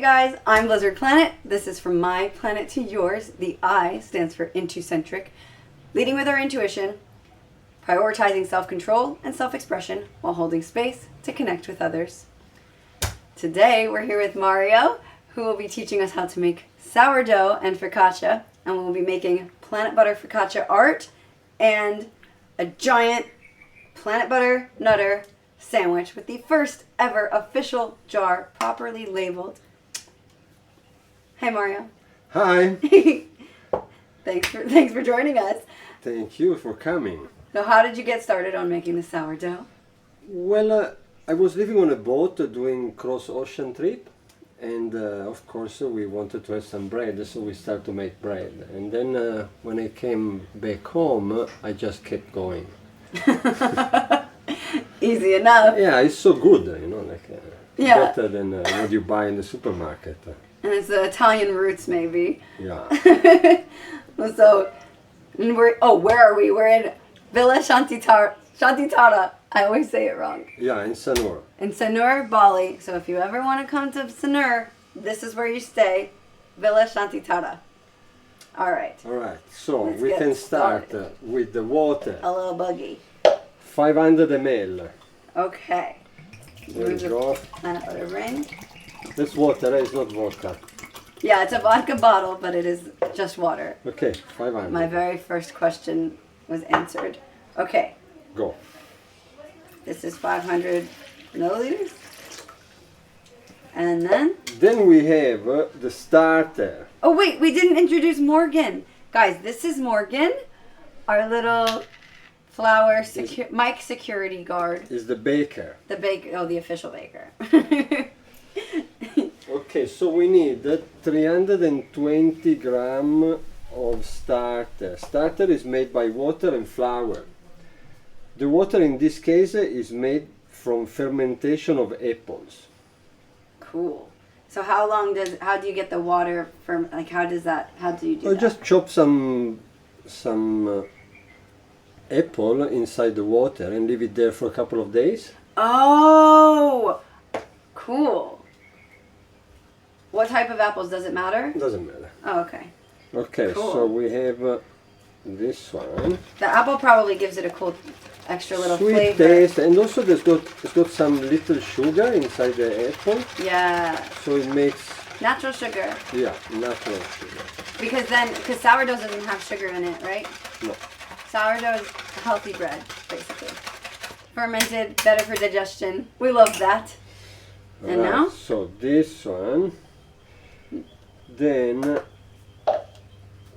guys, I'm Blizzard Planet. This is From My Planet to Yours. The I stands for Intucentric. Leading with our intuition, prioritizing self-control and self-expression while holding space to connect with others. Today we're here with Mario, who will be teaching us how to make sourdough and focaccia, and we'll be making planet butter focaccia art and a giant planet butter nutter sandwich with the first ever official jar properly labeled. Hey Mario. Hi. Thanks for joining us. Thank you for coming. So how did you get started on making the sourdough? Well, I was living on a boat doing cross-ocean trip, and of course we wanted to have some bread, so we started to make bread. And then when I came back home, I just kept going. Easy enough. Yeah, it's so good, you know, like yeah. better than what you buy in the supermarket. And it's the Italian roots, maybe. Yeah. So, where are we? We're in Villa Shantitara. I always say it wrong. Yeah, in Sanur. In Sanur, Bali. So if you ever want to come to Sanur, this is where you stay. Villa Shantitara. All right. All right. So Let's we can start started. with the water. A little buggy. 500 ml. Okay. There we go. Planet butter ring. That's water, it's not vodka. Yeah, it's a vodka bottle, but it is just water. Okay, 500. My very first question was answered. Okay. Go. This is 500 milliliters. And then? Then we have the starter. Oh wait, we didn't introduce Morgan. Guys, this is Morgan, our little flower Mike security guard. Is the baker. The baker, oh, the official baker. Okay, so we need 320 gram of starter. Starter is made by water and flour. The water in this case is made from fermentation of apples. Cool. So how do you get the water from, like how do you do that? Just chop some apple inside the water and leave it there for a couple of days. Oh, cool. What type of apples, does it matter? Doesn't matter. Oh, okay. Okay, Cool. so we have this one. The apple probably gives it a cool, extra little Sweet flavor. taste, and also it's got some little sugar inside the apple, Yeah. so it makes Natural sugar. natural sugar. Because sourdough doesn't have sugar in it, right? No. Sourdough is healthy bread, basically. Fermented, better for digestion. We love that. And Right, now? so this one. Then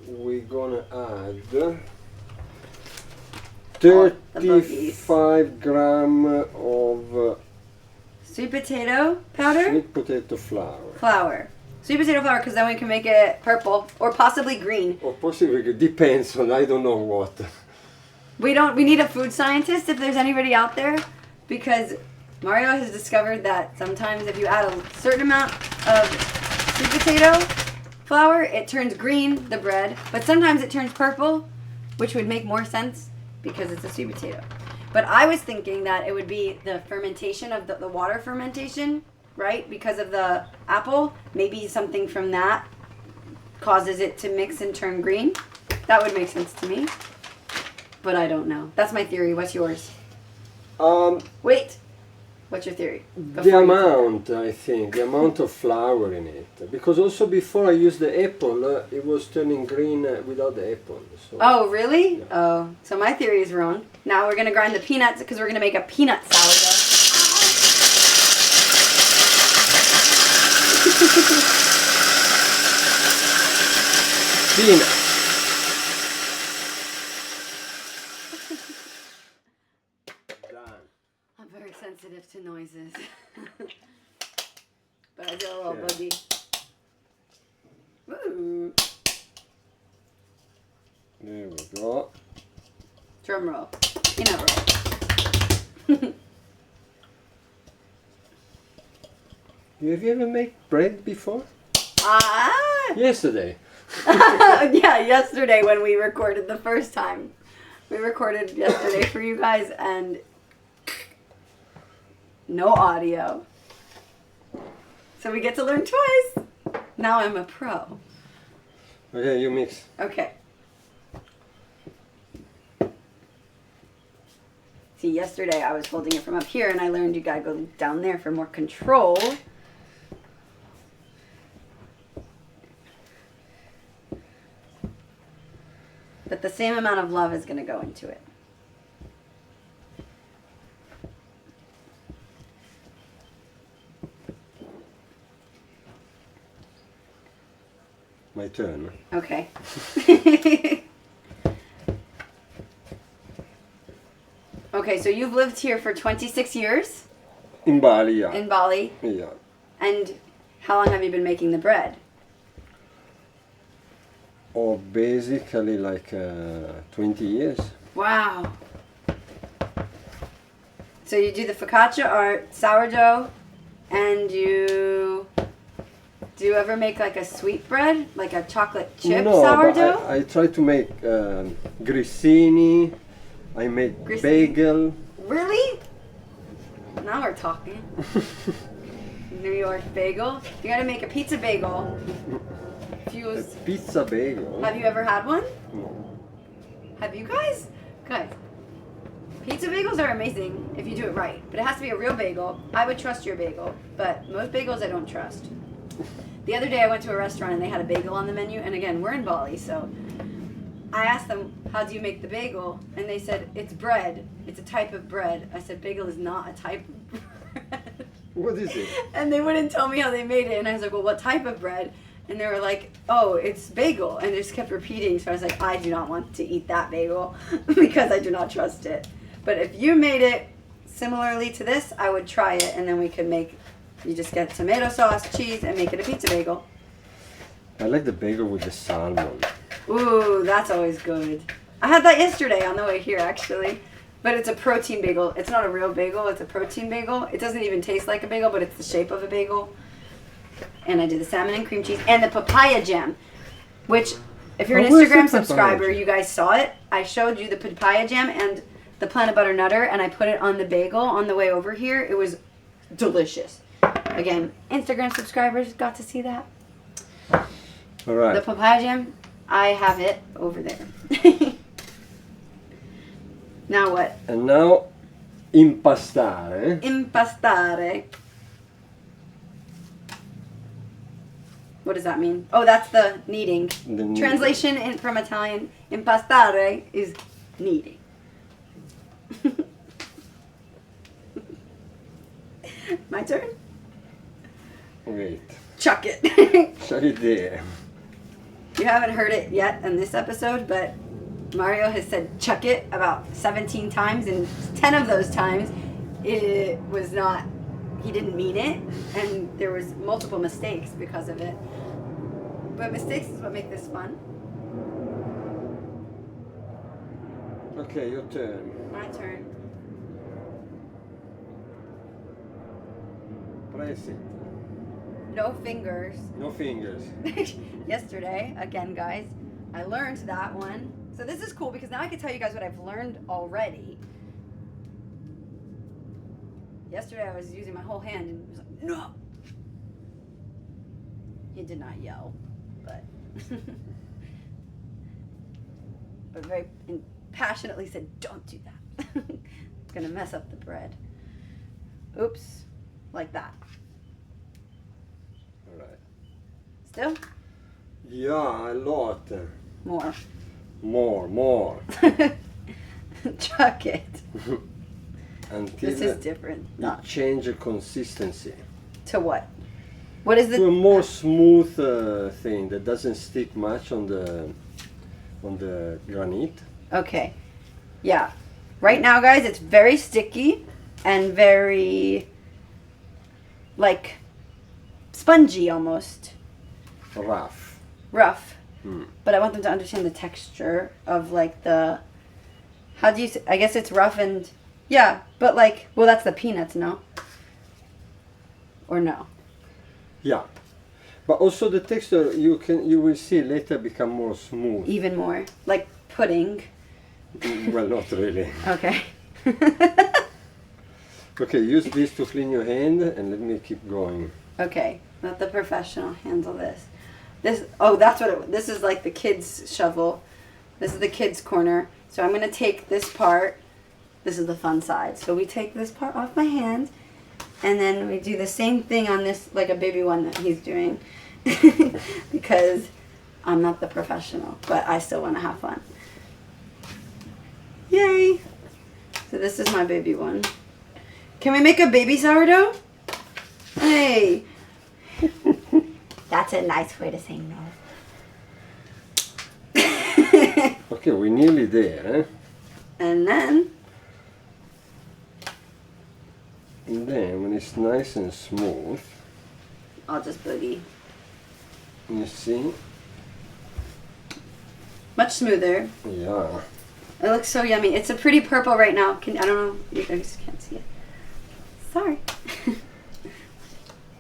we're gonna add 35 gram of Sweet potato powder? sweet potato flour. Flour. Sweet potato flour, because then we can make it purple or possibly green. Or possibly, it depends on I don't know what. We need a food scientist if there's anybody out there, because Mario has discovered that sometimes if you add a certain amount of sweet potato flour, it turns green, the bread, but sometimes it turns purple, which would make more sense because it's a sweet potato. But I was thinking that it would be the fermentation of the water fermentation, right? Because of the apple, maybe something from that causes it to mix and turn green. That would make sense to me. But I don't know. That's my theory. What's yours? Wait. What's your theory? The amount, I think, the amount of flour in it. Because also before I used the apple, it was turning green without the apple. So. Oh, really? Yeah. Oh, so my theory is wrong. Now we're going to grind the peanuts because we're going to make a peanut sourdough. Peanut. I'm very sensitive to noises. But I do a little buggy. Ooh. There we go. Drum roll. Peanut roll. Have you ever made bread before? Yesterday. Yeah, yesterday when we recorded the first time. We recorded yesterday for you guys and no audio. So we get to learn twice. Now I'm a pro. Okay, you mix. Okay. See, yesterday I was holding it from up here and I learned you gotta go down there for more control. But the same amount of love is gonna go into it. My turn. Okay. Okay, so you've lived here for 26 years In Bali, yeah. in Bali. Yeah. And how long have you been making the bread? Or basically like 20 years. Wow. So you do the focaccia or sourdough, and do you ever make like a sweet bread, like a chocolate chip No, sourdough? but I try to make grissini. I make Grissini? bagel. Really? Now we're talking. New York bagel. You gotta make a pizza bagel. A pizza bagel. Have you ever had one? No. Have you guys? Guys, pizza bagels are amazing if you do it right, but it has to be a real bagel. I would trust your bagel, but most bagels I don't trust. The other day I went to a restaurant and they had a bagel on the menu, and again, we're in Bali, so I asked them, how do you make the bagel? And they said, it's bread. It's a type of bread. I said, bagel is not a type of bread. What is it? And they wouldn't tell me how they made it, and I was like, well, what type of bread? And they were like, oh, it's bagel. And they just kept repeating. So I was like, I do not want to eat that bagel because I do not trust it. But if you made it similarly to this, I would try it. And then we could make, you just get tomato sauce, cheese, and make it a pizza bagel. I like the bagel with the salmon. Ooh, that's always good. I had that yesterday on the way here, actually. But it's a protein bagel. It's not a real bagel. It's a protein bagel. It doesn't even taste like a bagel, but it's the shape of a bagel. And I did the salmon and cream cheese and the papaya jam, which, if you're an where's the Instagram papaya subscriber, jam? you guys saw it. I showed you the papaya jam and the peanut butter nutter, and I put it on the bagel on the way over here. It was delicious. Again, Instagram subscribers got to see that. All right. The papaya jam, I have it over there. Now what? And now, impastare. Impastare. What does that mean? Oh, that's the kneading. The kneading. Translation from Italian, impastare is kneading. My turn? Wait. Chuck it. Shut it there. You haven't heard it yet in this episode, but Mario has said chuck it about 17 times, and 10 of those times it was not, he didn't mean it, and there was multiple mistakes because of it. But mistakes is what make this fun. Okay, your turn. My turn. Press it. No fingers. No fingers. Yesterday, again guys, I learned that one. So this is cool because now I can tell you guys what I've learned already. Yesterday I was using my whole hand and it was like, no! He did not yell, but but very passionately said, don't do that. It's gonna mess up the bread. Oops, like that. All right. Still? Yeah, a lot. More. More. Chuck it. Until This is different. you Not change the consistency to what? What is to a the more smooth thing that doesn't stick much on the granite. okay? Yeah. Right now, guys, it's very sticky and very like spongy almost. Rough. But I want them to understand the texture of like the. How do you? I guess it's rough and yeah, but like, well, that's the peanuts, no? Or no? Yeah, but also the texture you will see later become more smooth. Even more like pudding. Well, not really. Okay. Okay, use this to clean your hand and let me keep going. Okay, let the professional handle this. That's what this is, like the kids' shovel. This is the kids' corner. So I'm gonna take this part. This is the fun side. So we take this part off my hand, and then we do the same thing on this, like a baby one that he's doing, because I'm not the professional, but I still want to have fun. Yay! So this is my baby one. Can we make a baby sourdough? Hey! That's a nice way to say no. Okay, we're nearly there, eh? And then when it's nice and smooth, I'll just boogie. you see? Much smoother. Yeah. It looks so yummy. It's a pretty purple right now. I don't know. You guys can't see it. Sorry.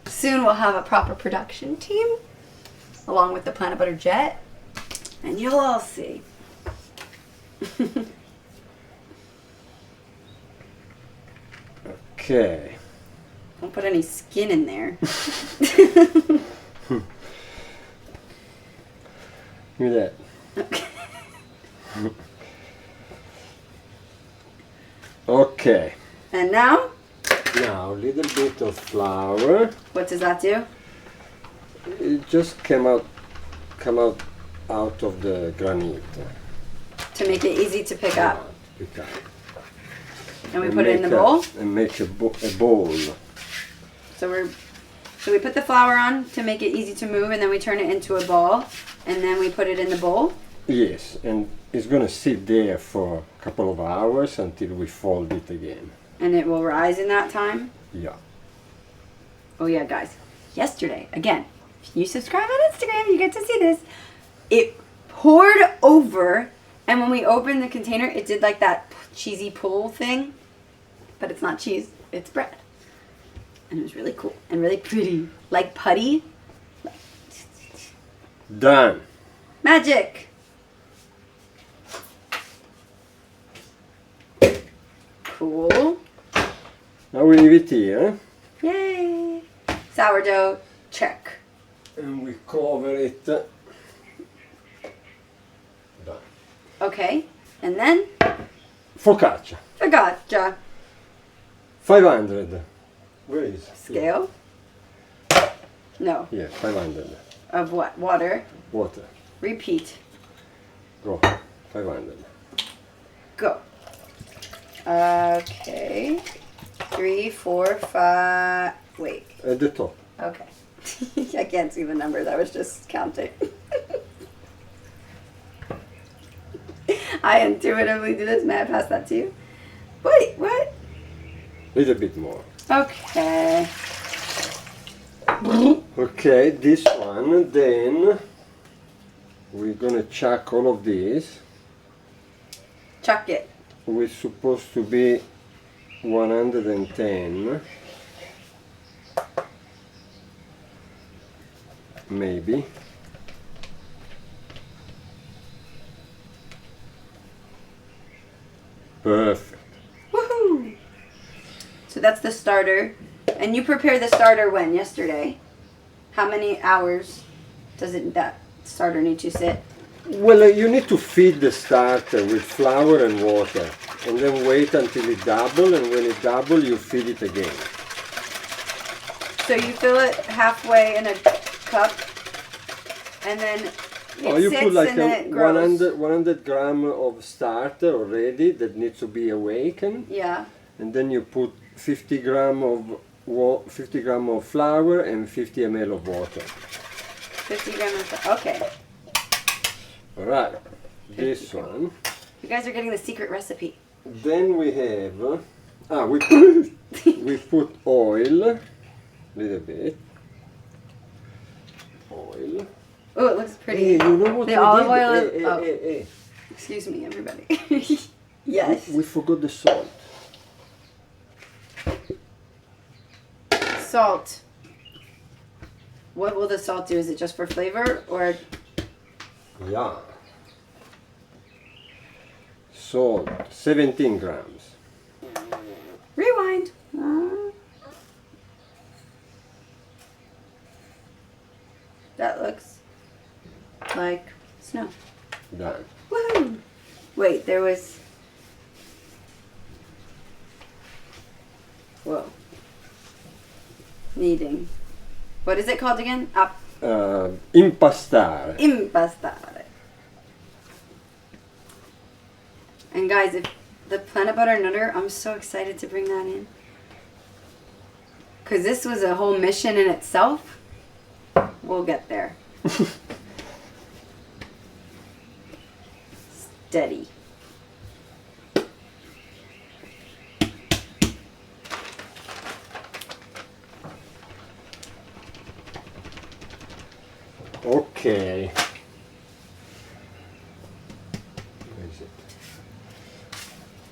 Soon we'll have a proper production team, along with the Planet Butter Jet, and you'll all see. Okay. Don't put any skin in there. Give me that. Okay. Okay. And now, Now a little bit of flour. what does that do? It just come out of the granite. To make it easy to pick up. Pick up. And we put it in the bowl. And make a bowl. So we put the flour on to make it easy to move, and then we turn it into a ball, and then we put it in the bowl. Yes, and it's gonna sit there for a couple of hours until we fold it again. And it will rise in that time. Yeah. Oh yeah, guys. Yesterday, again, if you subscribe on Instagram, you get to see this. It poured over, and when we opened the container, it did like that cheesy pull thing. But it's not cheese, it's bread. And it was really cool and really pretty. Like putty. Done. Magic! Cool. Now we leave it here. Yay! Sourdough, check. And we cover it. Done. Okay, and then Focaccia. focaccia. 500. Where is it? Scale? No. Yeah, 500. Of what? Water. Water. Repeat. Go. 500. Go. Okay. 3, 4, 5. Wait. At the top. Okay. I can't see the numbers. I was just counting. I intuitively do this. May I pass that to you? Wait, what? Little bit more. Okay. Okay, this one, then we're gonna chuck all of this. Chuck it. We're supposed to be 110. Maybe. Perfect. Woohoo! So that's the starter. And you prepare the starter when? Yesterday? How many hours does that starter need to sit? Well, you need to feed the starter with flour and water, and then wait until it doubles, and when it doubles, you feed it again. So you fill it halfway in a cup, and then it You sits put like and then a it grows. 100 gram of starter already that needs to be awakened, Yeah. and then you put 50 gram of flour and 50 ml of water. 50 grams of, okay. All right, this one. You guys are getting the secret recipe. Then we have, we put oil, little bit. Oil. Oh, it looks pretty. Hey, you know what The we olive did? oil is. Hey, Oh, hey, hey. excuse me, everybody. Yes. We forgot the salt. Salt. What will the salt do? Is it just for flavor or? Yeah. Salt, 17 grams. Rewind. That looks like snow. Done. Woohoo! Wait, there was... Whoa. Kneading. What is it called again? Impastare. Impastare. And guys, if the peanut butter nutter, I'm so excited to bring that in. Because this was a whole mission in itself. We'll get there. Steady. Okay. Where is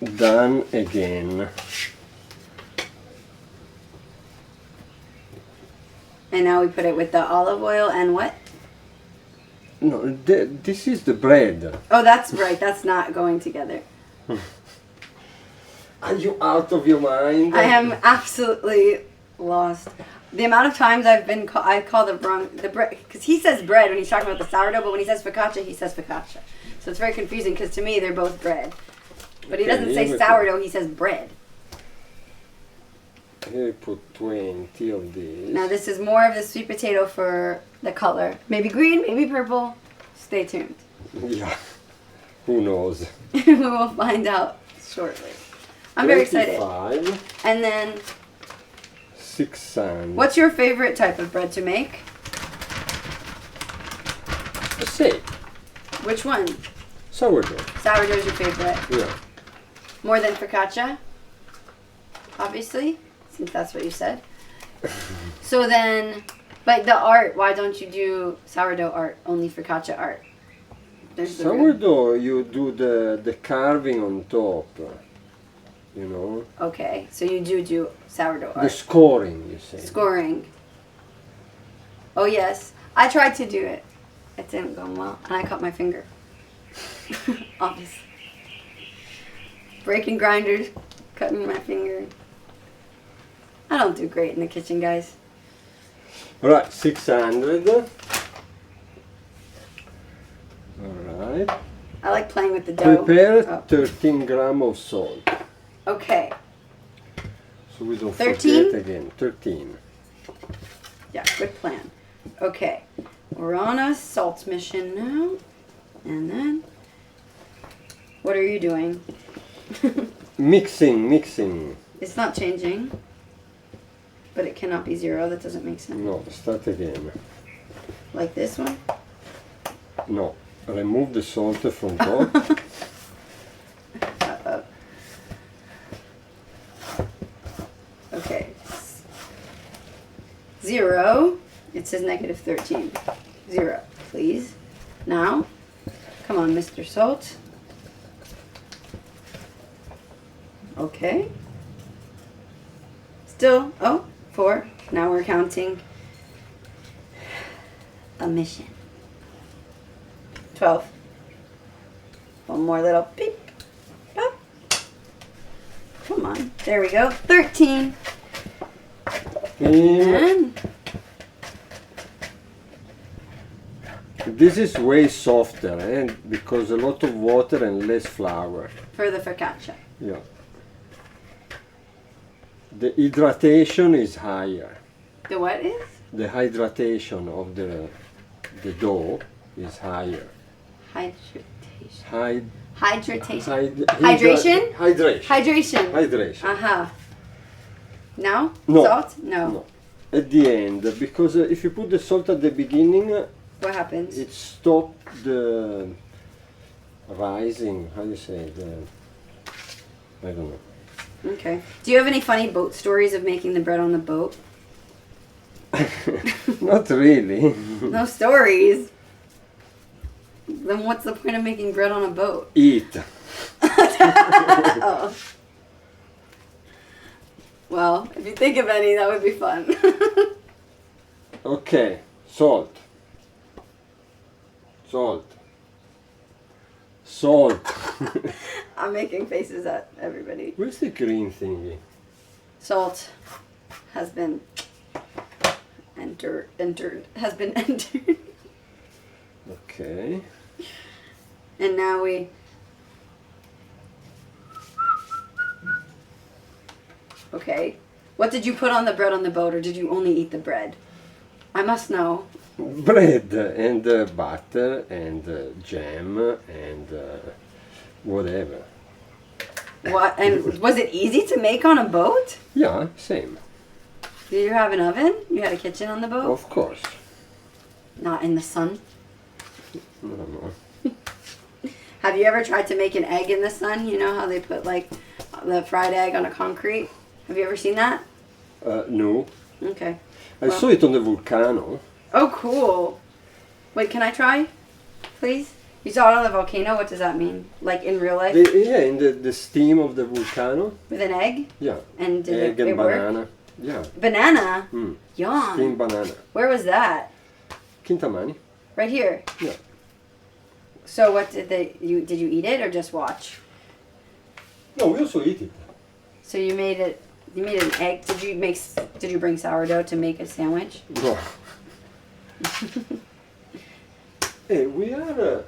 it? Done again. And now we put it with the olive oil and what? No, this is the bread. Oh, that's right. That's not going together. Are you out of your mind? I am absolutely lost. The amount of times I call the bread, because he says bread when he's talking about the sourdough, but when he says focaccia, he says focaccia. So it's very confusing because to me they're both bread. But he doesn't say sourdough, he says bread. Here we put 20 of these. Now this is more of the sweet potato for the color. Maybe green, maybe purple. Stay tuned. Yeah, who knows? We will find out shortly. I'm very excited. 25. And then, 600. what's your favorite type of bread to make? Say, Which one? sourdough. Sourdough is your favorite. Yeah. More than focaccia? Obviously, since that's what you said. So then, but the art, why don't you do sourdough art, only focaccia art? There's the real- Sourdough, you do the carving on top. You know? Okay, so you do sourdough The art. scoring, you say. Scoring. Oh yes, I tried to do it. It didn't go well, and I cut my finger. Obviously. Breaking grinders, cutting my finger. I don't do great in the kitchen, guys. Alright, 600. Alright. I like playing with the dough. Prepare Oh. 13 grams of salt. Okay. So we don't 13? forget again. 13. Yeah, good plan. Okay. We're on a salt mission now. And then, what are you doing? Mixing. It's not changing. But it cannot be 0. That doesn't make sense. No, start again. Like this one? No, remove the salt from top. Uh-oh. Okay. 0. It says negative 13. 0, please. Now, come on, Mr. Salt. Okay. Still, 4. Now we're counting a mission. 12. One more little beep. Pop. Come on. There we go. 13. And This is way softer, because a lot of water and less flour. for the focaccia. Yeah. The hydration is higher. The what is? The hydration of the dough is higher. Hydration. Hydration. Hydration? Hydration. Hydration. Aha. Now? No. Salt? No. No. At the end, because if you put the salt at the beginning, What happens? it stops the rising. How do you say it? I don't know. Okay. Do you have any funny boat stories of making the bread on the boat? Not really. No stories. Then what's the point of making bread on a boat? Eat. Oh. Well, if you think of any, that would be fun. Okay, salt. I'm making faces at everybody. Where's the green thingy? Salt has been, and has been entered. Okay. And now we... Okay. What did you put on the bread on the boat, or did you only eat the bread? I must know. Bread and butter and jam and whatever. What? And was it easy to make on a boat? Yeah, same. Did you have an oven? You had a kitchen on the boat? Of course. Not in the sun? No. Have you ever tried to make an egg in the sun? You know how they put like the fried egg on a concrete? Have you ever seen that? No. Okay. I saw it on the volcano. Oh, cool. Wait, can I try? Please? You saw it on the volcano? What does that mean? Like in real life? Yeah, in the steam of the volcano. With an egg? Yeah. And did egg and it banana. work? Yeah. Banana? Mm. Yawn. Steamed banana. Where was that? Kintamani. Right here? Yeah. So what did did you eat it or just watch? No, we also eat it. So you made an egg. Did you bring sourdough to make a sandwich? No. Hey, we are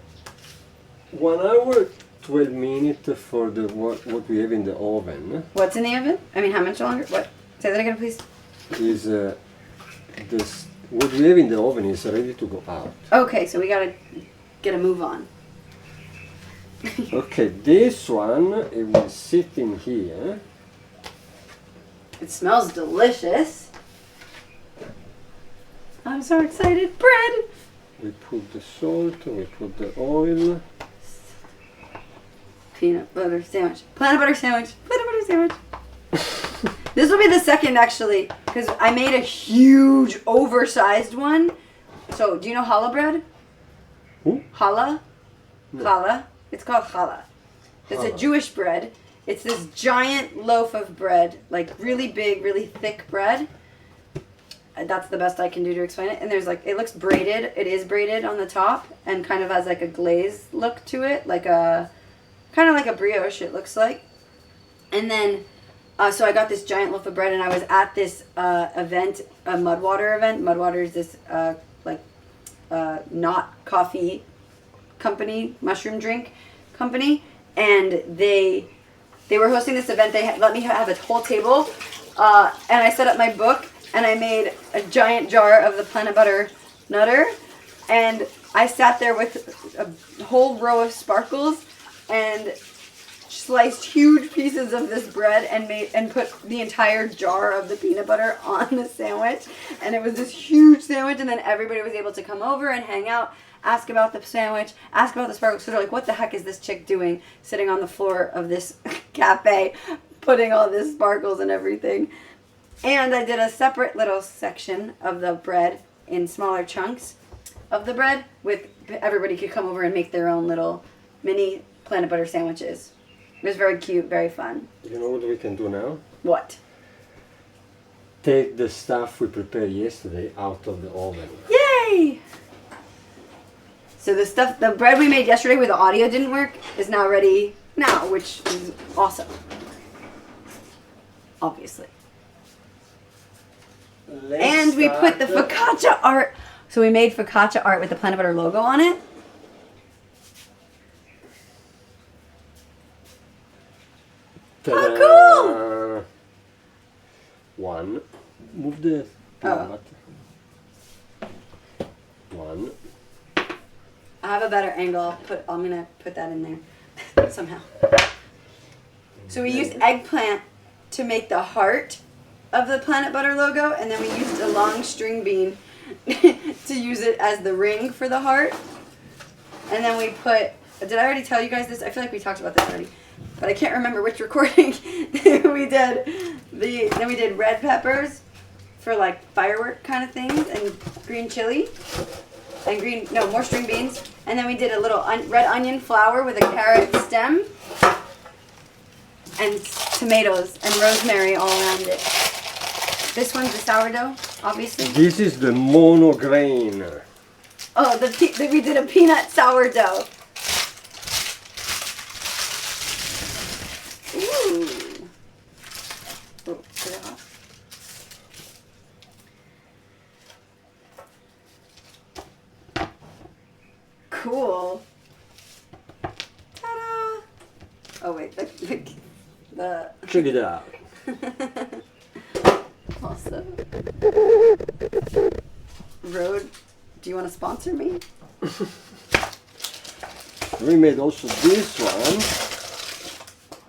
1 hour 12 minutes for the what we have in the oven. What's in the oven? I mean, how much longer? What? Say that again, please. Is this what we have in the oven is ready to go out. Okay, so we gotta get a move on. Okay, this one it will sit in here. It smells delicious. I'm so excited. Bread! We put the salt, we put the oil. Peanut butter sandwich. Planet butter sandwich. Planet butter sandwich. This will be the second, actually, because I made a huge, oversized one. So, do you know challah bread? Who? Challah? No. Challah. It's called challah. It's a Challah. Jewish bread. It's this giant loaf of bread, like really big, really thick bread. That's the best I can do to explain it. And there's like, it looks braided. It is braided on the top and kind of has like a glaze look to it, like a, kind of like a brioche it looks like. And then, so I got this giant loaf of bread and I was at this event, a Mudwater event. Mudwater is this not coffee company, mushroom drink company. And they were hosting this event. They let me have a whole table. And I set up my book. And I made a giant jar of the Planet Butter Nutter. And I sat there with a whole row of sparkles and sliced huge pieces of this bread and put the entire jar of the peanut butter on the sandwich. And it was this huge sandwich. And then everybody was able to come over and hang out, ask about the sandwich, ask about the sparkles. So they're like, what the heck is this chick doing sitting on the floor of this cafe, putting all this sparkles and everything? And I did a separate little section of the bread in smaller chunks of the bread with everybody could come over and make their own little mini Planet Butter sandwiches. It was very cute, very fun. You know what we can do now? What? Take the stuff we prepared yesterday out of the oven. Yay! So the bread we made yesterday where the audio didn't work is now ready now, which is awesome. Obviously. And we put the focaccia art. So we made focaccia art with the Planet Butter logo on it. Ta-da! Oh, One. Move the peanut butter. One. I have a better angle. I'm gonna put that in there somehow. So we used eggplant to make the heart of the Planet Butter logo, and then we used a long string bean to use it as the ring for the heart. And then we put, did I already tell you guys this? I feel like we talked about this already, but I can't remember which recording we did. Then we did red peppers for like firework kind of things, and green chili, and more string beans. And then we did a little red onion flower with a carrot stem, and tomatoes and rosemary all around it. This one's the sourdough, obviously. This is the monograin. Oh, we did a peanut sourdough. Ooh. Oh, put it off. cool. Ta-da! Oh wait, the Check it out. awesome. Rode, do you want to sponsor me? We made also this one.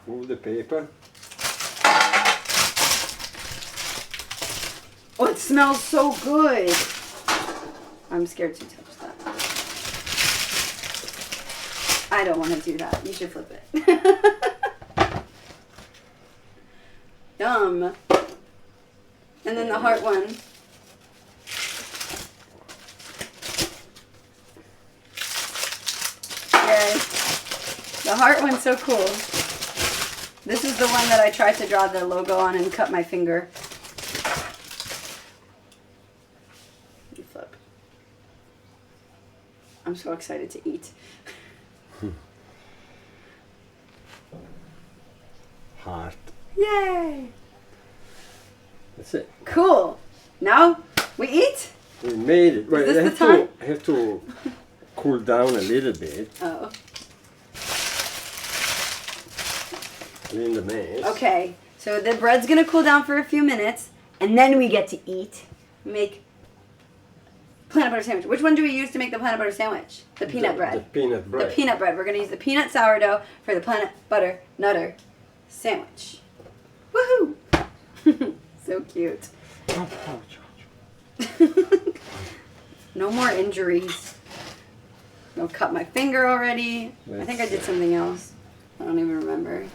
Move the paper. Oh, it smells so good. I'm scared to touch that. I don't want to do that. You should flip it. Yum. And then the heart one. Yay. The heart one's so cool. This is the one that I tried to draw the logo on and cut my finger. You flip. I'm so excited to eat. Heart. Yay! That's it. Cool. Now we eat? We made it. Wait, this I the have time? to have to cool down a little bit. Oh. Clean the mess. Okay. So the bread's gonna cool down for a few minutes, and then we get to eat. Make peanut butter sandwich. Which one do we use to make the peanut butter sandwich? The peanut bread. The peanut bread. The peanut bread. We're gonna use the peanut sourdough for the peanut butter nutter sandwich. Woohoo! So cute. No more injuries. I'll cut my finger already. I think I did something else. I don't even remember.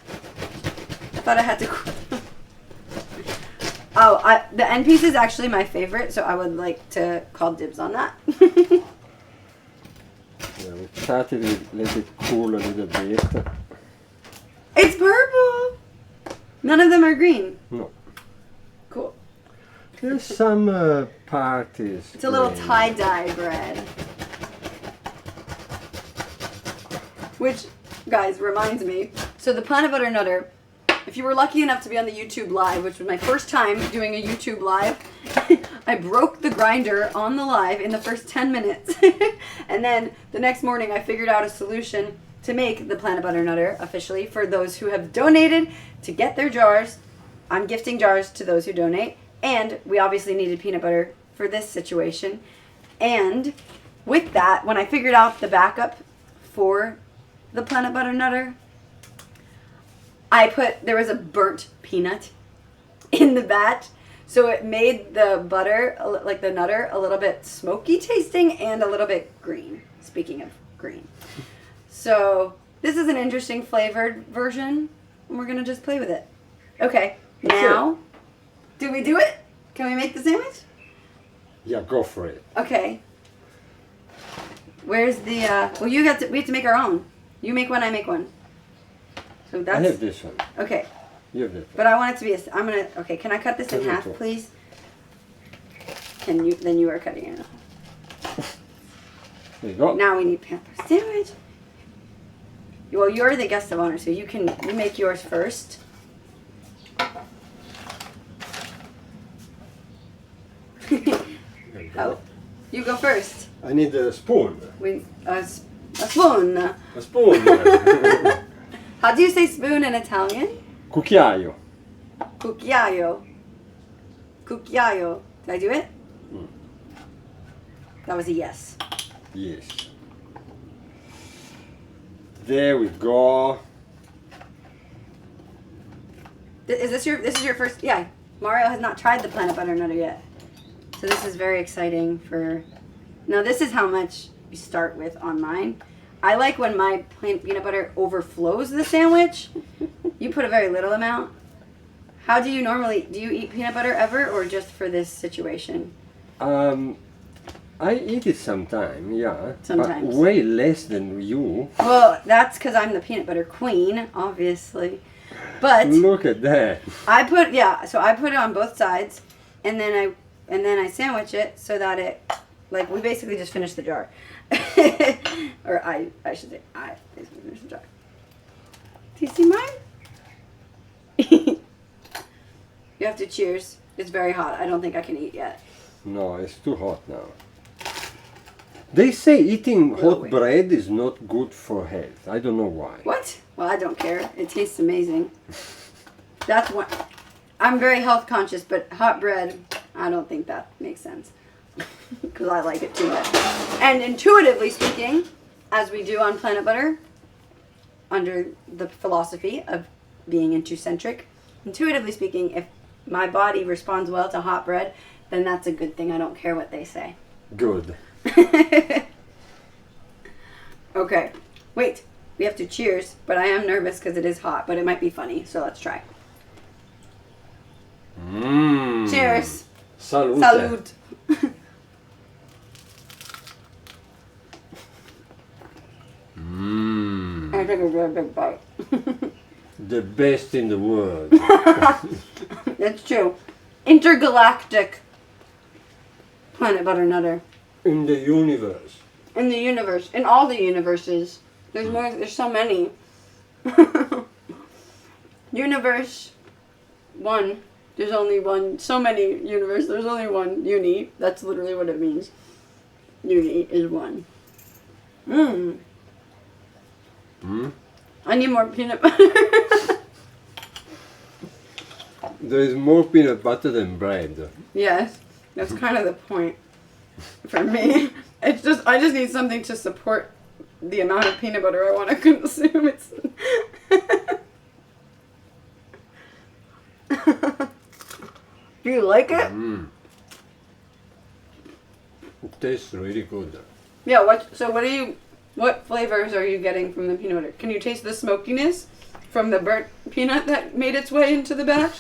I thought I had to. Oh, the end piece is actually my favorite, so I would like to call dibs on that. Yeah, we started to let it cool a little bit. It's purple. None of them are green. No. Cool. There's some parties. It's a little tie-dye bread. Which, guys, reminds me. So the peanut butter nutter, if you were lucky enough to be on the YouTube live, which was my first time doing a YouTube live, I broke the grinder on the live in the first 10 minutes. And then the next morning I figured out a solution to make the peanut butter nutter officially for those who have donated to get their jars. I'm gifting jars to those who donate. And we obviously needed peanut butter for this situation. And with that, when I figured out the backup for the peanut butter nutter, there was a burnt peanut in the batch. So it made the butter, like the nutter, a little bit smoky tasting and a little bit green. Speaking of green. So this is an interesting flavored version. And we're going to just play with it. Okay. Now, do we do it? Can we make the sandwich? Yeah, go for it. Okay. Where's the, well, we have to make our own. You make one, I make one. So that's. I have this one. Okay. You have this one. But I want it to be okay, can I cut this in half, please? Then you are cutting it. There you go. Now we need peanut butter sandwich. Well, you're the guest of honor, so you make yours first. Oh, you go first. I need a spoon. A spoon. A spoon. How do you say spoon in Italian? Cucchiaio. Cucchiaio. Cucchiaio. Did I do it? Mm. That was a yes. Yes. There we go. This is your first? Yeah. Mario has not tried the peanut butter nutter yet. So this is very exciting for... Now this is how much we start with on mine. I like when my plain peanut butter overflows the sandwich. You put a very little amount. How do you normally... Do you eat peanut butter ever or just for this situation? I eat it sometime, yeah. Sometimes. But way less than you. Well, that's because I'm the peanut butter queen, obviously. But... Look at that. I put it on both sides, and then I sandwich it so that it, like, we basically just finished the jar. Or I should say, I basically finished the jar. Do you see mine? You have to cheers. It's very hot. I don't think I can eat yet. No, it's too hot now. They say eating hot weird. bread is not good for health. I don't know why. What? Well, I don't care. It tastes amazing. That's what. I'm very health conscious, but hot bread, I don't think that makes sense. Because I like it too much. And intuitively speaking, as we do on Planet Butter, under the philosophy of being intucentric, intuitively speaking, if my body responds well to hot bread, then that's a good thing. I don't care what they say. Good. Okay. Wait. We have to cheers, but I am nervous because it is hot, but it might be funny, so let's try. Mmm. Cheers. Salute. Salute. Mmm. I took a very big bite. The best in the world. That's true. Intergalactic Planet Butter Nutter. In the universe. In the universe. In all the universes. There's more. There's so many. Universe 1. There's only one. So many universe. There's only one uni. That's literally what it means. Uni is one. Mmm. Hmm? I need more peanut butter. There is more peanut butter than bread. Yes. That's kind of the point for me. It's just I just need something to support the amount of peanut butter I want to consume. It's Do you like it? Mm. It tastes really good. Yeah, what flavors are you getting from the peanut butter? Can you taste the smokiness from the burnt peanut that made its way into the batch?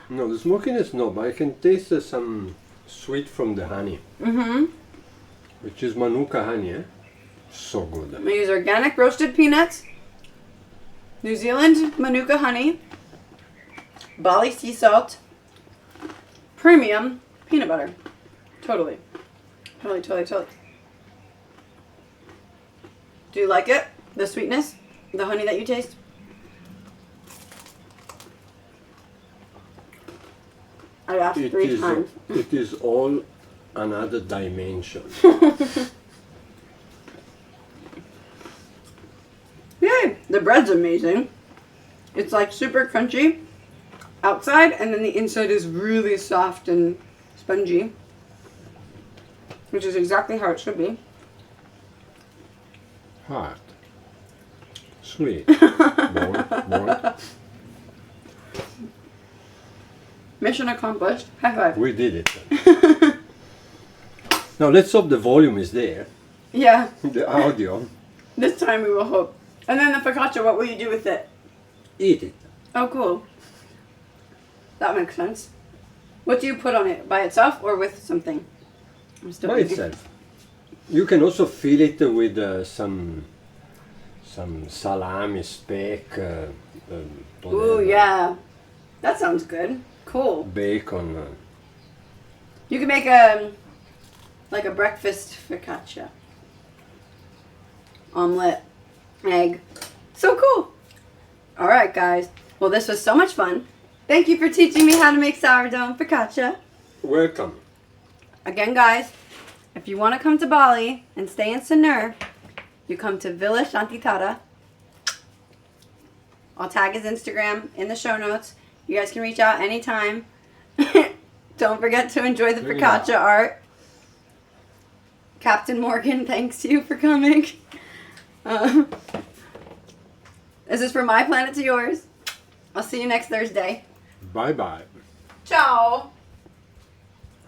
No, the smokiness no, but I can taste some sweet from the honey. Mm-hmm. Which is Manuka honey, eh? So good. I'm gonna use organic roasted peanuts, New Zealand Manuka honey, Bali sea salt, premium peanut butter. Totally. Totally. Do you like it? The sweetness? The honey that you taste? I asked 3 times. It is all another dimension. Yay! The bread's amazing. It's like super crunchy outside, and then the inside is really soft and spongy, which is exactly how it should be. Hot. Sweet. Bold. Mission accomplished. High five. We did it. Now let's hope the volume is there. Yeah, The audio. this time we will hope. And then the focaccia, what will you do with it? Eat it. Oh, cool. That makes sense. What do you put on it? By itself or with something? I'm still By thinking. itself. You can also fill it with some salami, speck, Ooh, whatever, yeah. That sounds good. Cool. bacon. You can make a breakfast focaccia. Omelet, egg. So cool. All right, guys. Well, this was so much fun. Thank you for teaching me how to make sourdough and focaccia. Welcome. Again, guys, if you want to come to Bali and stay in Sanur, you come to Villa Shantitara. I'll tag his Instagram in the show notes. You guys can reach out anytime. Don't forget to enjoy the focaccia art. Captain Morgan, thanks to you for coming. This is from my planet to yours. I'll see you next Thursday. Bye bye. Ciao.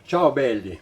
Ciao belli.